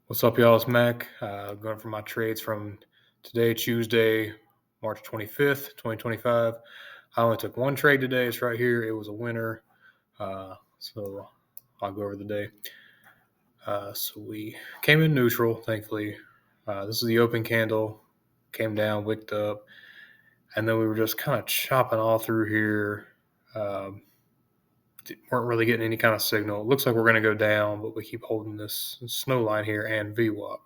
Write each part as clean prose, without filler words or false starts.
What's up, y'all? It's Mac. Going for my trades from today, Tuesday, March 25th, 2025. I only took one trade today. It's right here. It was a winner. So I'll go over the day. So we came in neutral, thankfully. This is the open candle. Came down, wicked up. And then we were just kind of chopping all through here. Weren't really getting any kind of signal. It looks like we're going to go down, but we keep holding this snow line here and VWAP.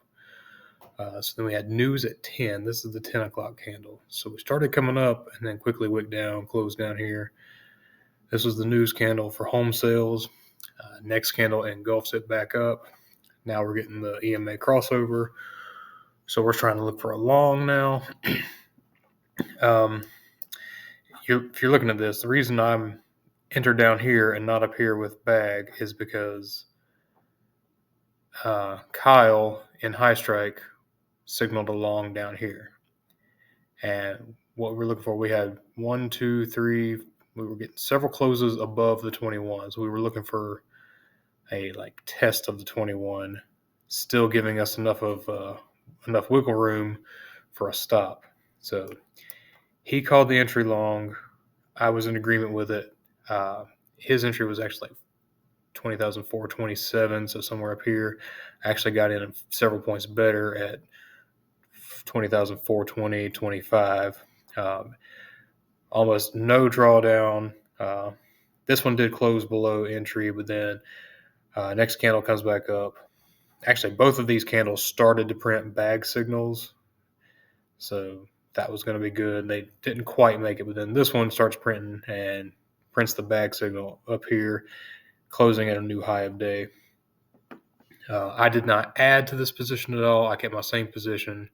So then we had news at 10. This is the 10 o'clock candle. So we started coming up and then quickly wicked down, closed down here. This was the news candle for home sales. Next candle engulfs it back up. Now we're getting the EMA crossover. So we're trying to look for a long now. If you're looking at this, the reason I'm entered down here and not up here with bag is because Kyle in high strike signaled along down here. And what we're looking for, we had 1, 2, 3. We were getting several closes above the 21. So we were looking for a test of the 21, still giving us enough wiggle room for a stop. So he called the entry long. I was in agreement with it. His entry was actually 20,427, so somewhere up here. I actually got in several points better at 20,420, 25. Almost no drawdown. This one did close below entry, but then next candle comes back up. Actually, both of these candles started to print bag signals, so that was going to be good. They didn't quite make it, but then this one starts printing and prints the bag signal up here, closing at a new high of day. I did not add to this position at all. I kept my same position.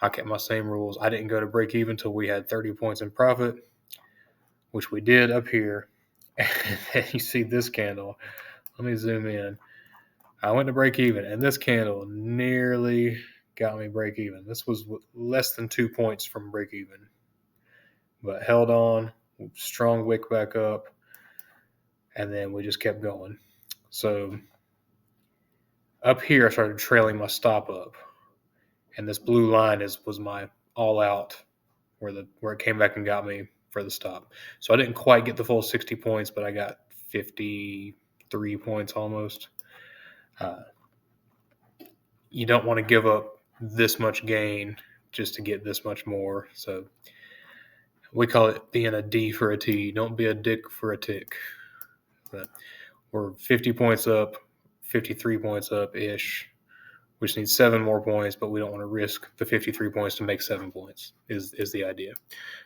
I kept my same rules. I didn't go to break even until we had 30 points in profit, which we did up here. And you see this candle. Let me zoom in. I went to break even, and this candle nearly got me break even. This was less than 2 points from break even, but held on, strong wick back up, and then we just kept going. So up here, I started trailing my stop up, and this blue line was my all out where it came back and got me for the stop. So I didn't quite get the full 60 points, but I got 53 points almost. You don't want to give up this much gain just to get this much more. So we call it being a D for a T. Don't be a dick for a tick. But we're 50 points up, 53 points up-ish. We just need 7 more points, but we don't want to risk the 53 points to make 7 points is the idea.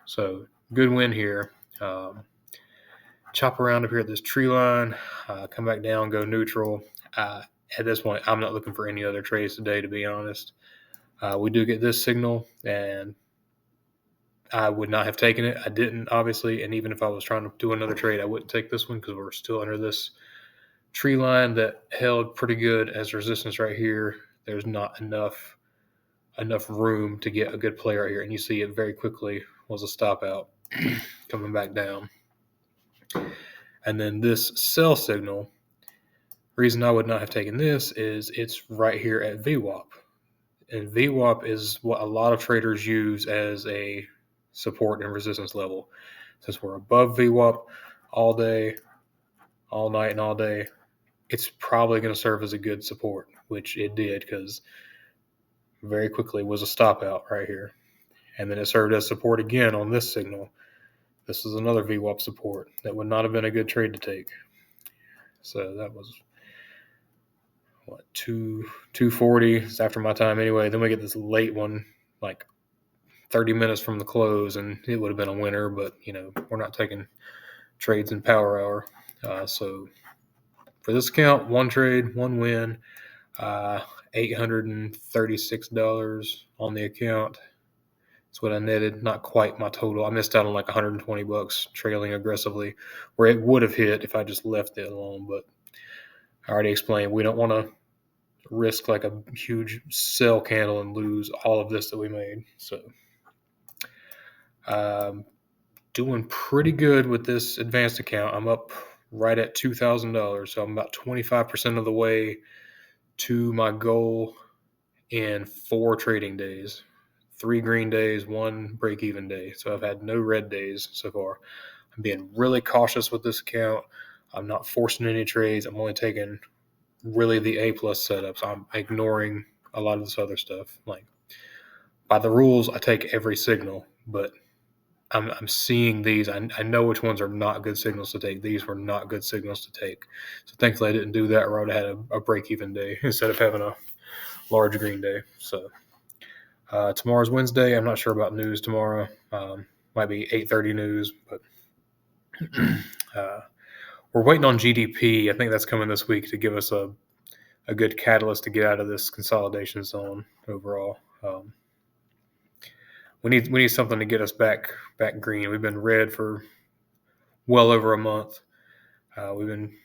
So good win here. Chop around up here at this tree line, come back down, go neutral. At this point, I'm not looking for any other trades today, to be honest. We do get this signal, and I would not have taken it. I didn't, obviously, and even if I was trying to do another trade, I wouldn't take this one because we're still under this tree line that held pretty good as resistance right here. There's not enough room to get a good play right here, and you see it very quickly was a stop out coming back down. And then this sell signal, reason I would not have taken this is it's right here at VWAP. And VWAP is what a lot of traders use as a support and resistance level. Since we're above VWAP all day, all night, and all day, it's probably going to serve as a good support, which it did because very quickly was a stop out right here. And then it served as support again on this signal. This is another VWAP support. That would not have been a good trade to take. So that was, 240. It's after my time anyway. Then we get this late one, 30 minutes from the close, and it would have been a winner, but, we're not taking trades in power hour. So for this account, one trade, one win, $836 on the account. That's what I netted. Not quite my total. I missed out on $120 trailing aggressively, where it would have hit if I just left it alone. But I already explained we don't want to risk a huge sell candle and lose all of this that we made. So doing pretty good with this advanced account. I'm up right at $2,000, so I'm about 25% of the way to my goal in 4 trading days. 3 green days, 1 break-even day. So I've had no red days so far. I'm being really cautious with this account. I'm not forcing any trades. I'm only taking really the A+ setups. I'm ignoring a lot of this other stuff. Like, by the rules, I take every signal, but I'm seeing these. I know which ones are not good signals to take. These were not good signals to take. So thankfully I didn't do that, or I would have had a break-even day instead of having a large green day. So tomorrow's Wednesday. I'm not sure about news tomorrow. Might be 8:30 news, but we're waiting on GDP. I think that's coming this week to give us a good catalyst to get out of this consolidation zone overall. We need something to get us back green. We've been red for well over a month. We've been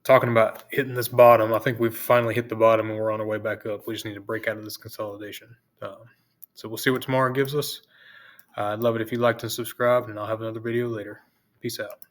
talking about hitting this bottom. I think we've finally hit the bottom and we're on our way back up. We just need to break out of this consolidation. So we'll see what tomorrow gives us. I'd love it if you liked and subscribed, and I'll have another video later. Peace out.